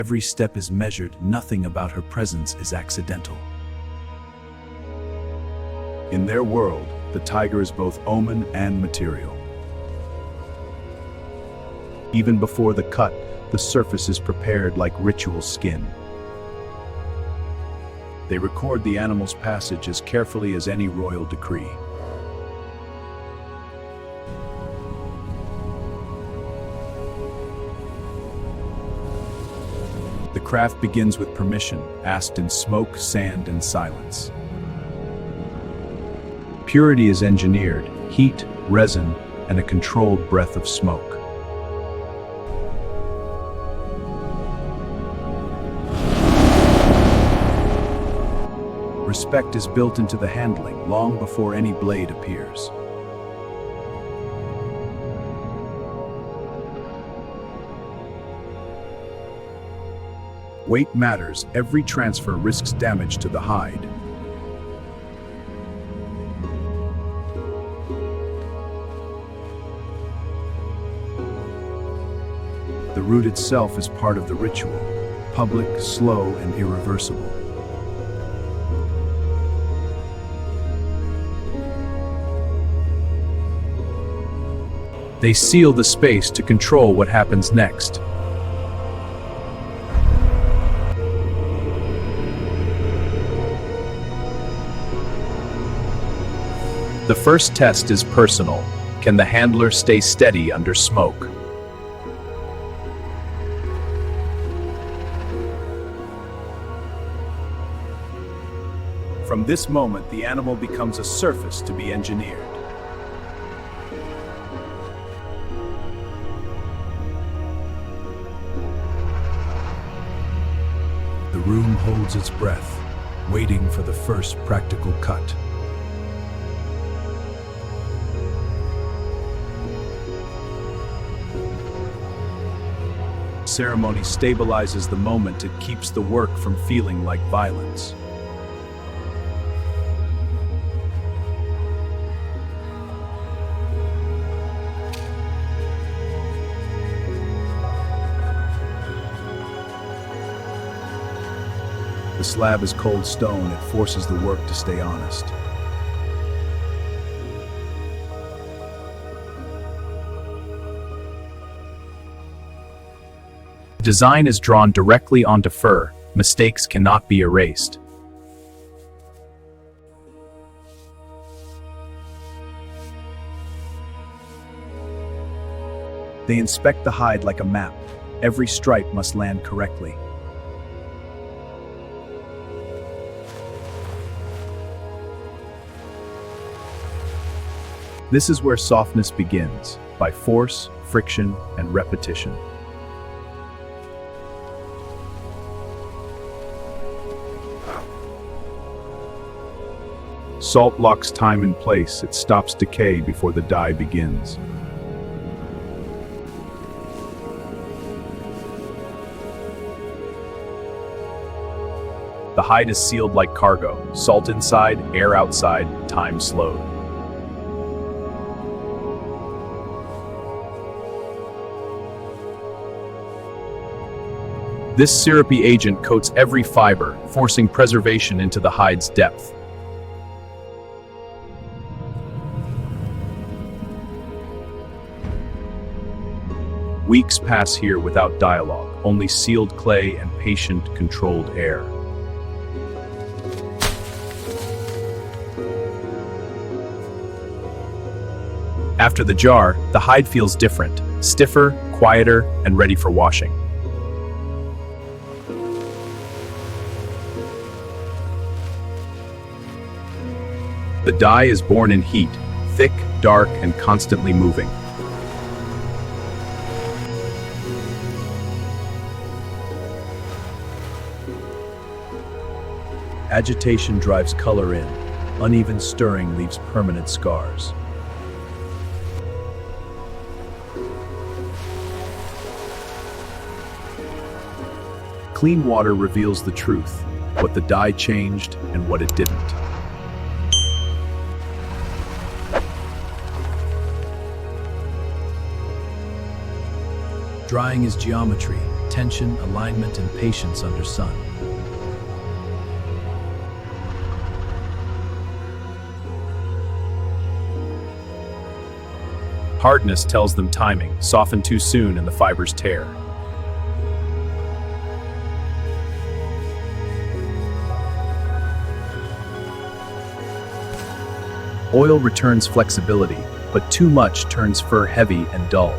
Every step is measured, nothing about her presence is accidental. In their world, the tiger is both omen and material. Even before the cut, the surface is prepared like ritual skin. They record the animal's passage as carefully as any royal decree. The craft begins with permission, asked in smoke, sand, and silence. Purity is engineered: heat, resin, and a controlled breath of smoke. Respect is built into the handling long before any blade appears. Weight matters. Every transfer risks damage to the hide. The route itself is part of the ritual, public, slow, and irreversible. They seal the space to control what happens next. The first test is personal. Can the handler stay steady under smoke? From this moment, the animal becomes a surface to be engineered. The room holds its breath, waiting for the first practical cut. Ceremony stabilizes the moment. It keeps the work from feeling like violence. The slab is cold stone. It forces the work to stay honest. The design is drawn directly onto fur. Mistakes cannot be erased. They inspect the hide like a map. Every stripe must land correctly. This is where softness begins, by force, friction, and repetition. Salt locks time in place. It stops decay before the dye begins. The hide is sealed like cargo. Salt inside, air outside, time slowed. This syrupy agent coats every fiber, forcing preservation into the hide's depth. Weeks pass here without dialogue, only sealed clay and patient, controlled air. After the jar, the hide feels different, stiffer, quieter, and ready for washing. The dye is born in heat, thick, dark, and constantly moving. Agitation drives color in. Uneven stirring leaves permanent scars. Clean water reveals the truth, what the dye changed and what it didn't. Drying is geometry. attention, alignment, and patience under sun. Hardness tells them timing, soften too soon and the fibers tear. Oil returns flexibility, but too much turns fur heavy and dull.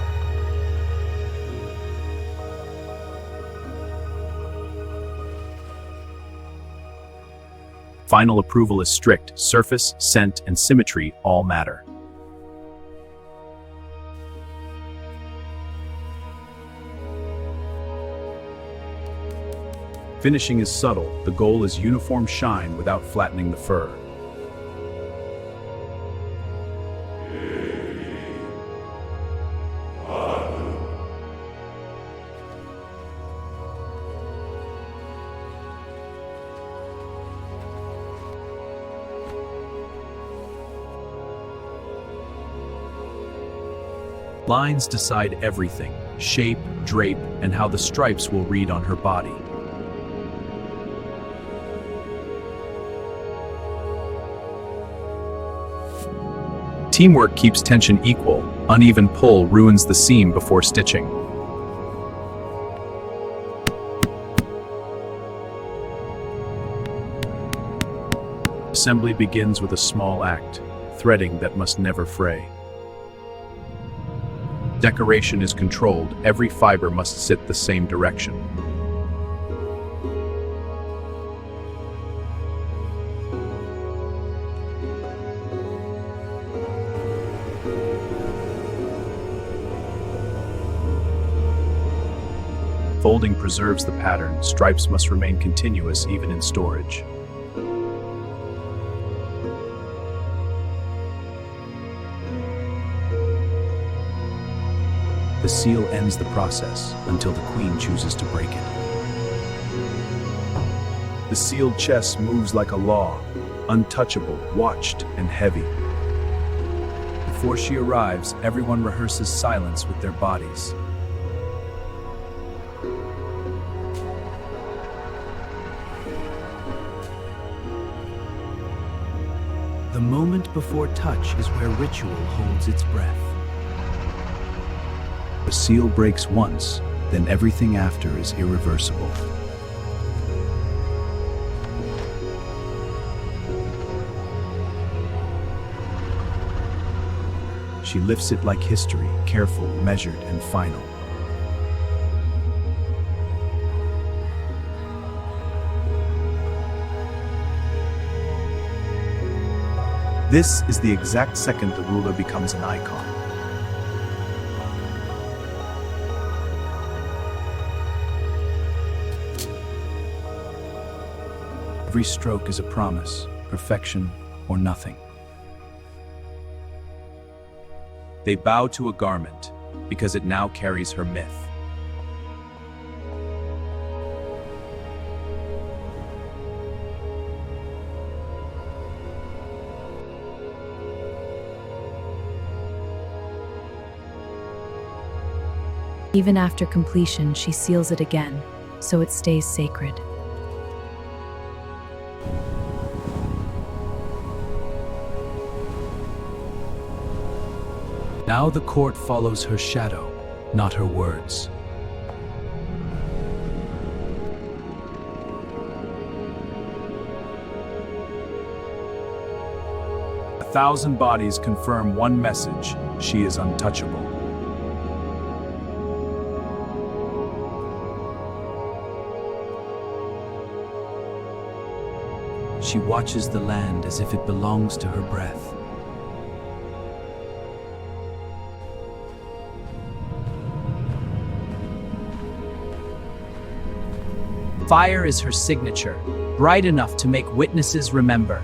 Final approval is strict. Surface, scent, and symmetry all matter. Finishing is subtle. The goal is uniform shine without flattening the fur. Lines decide everything: shape, drape, and how the stripes will read on her body. Teamwork keeps tension equal. Uneven pull ruins the seam before stitching. Assembly begins with a small act, threading that must never fray. Decoration is controlled. Every fiber must sit the same direction. Folding preserves the pattern. Stripes must remain continuous even in storage. The seal ends the process until the queen chooses to break it. The sealed chest moves like a law, untouchable, watched, and heavy. Before she arrives, everyone rehearses silence with their bodies. The moment before touch is where ritual holds its breath. The seal breaks once, then everything after is irreversible. She lifts it like history, careful, measured, and final. This is the exact second the ruler becomes an icon. Every stroke is a promise, perfection or nothing. They bow to a garment because it now carries her myth. Even after completion, she seals it again, so it stays sacred. Now the court follows her shadow, not her words. A thousand bodies confirm one message: she is untouchable. She watches the land as if it belongs to her breath. Fire is her signature, bright enough to make witnesses remember.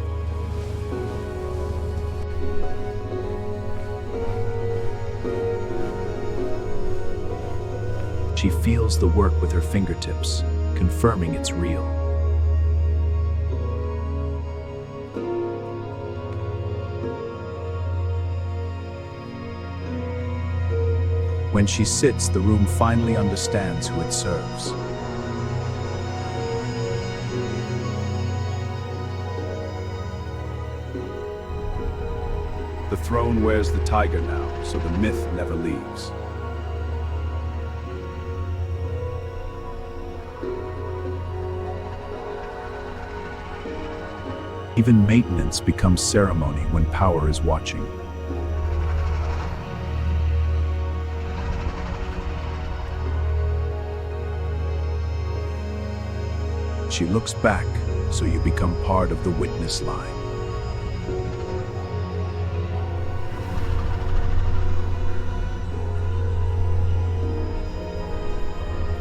She feels the work with her fingertips, confirming it's real. When she sits, the room finally understands who it serves. The throne wears the tiger now, so the myth never leaves. Even maintenance becomes ceremony when power is watching. She looks back, so you become part of the witness line.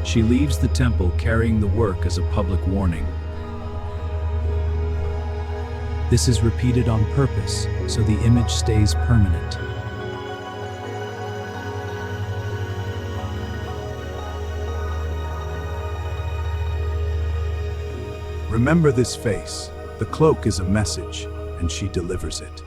She leaves the temple carrying the work as a public warning. This is repeated on purpose, so the image stays permanent. Remember this face. The cloak is a message, and she delivers it.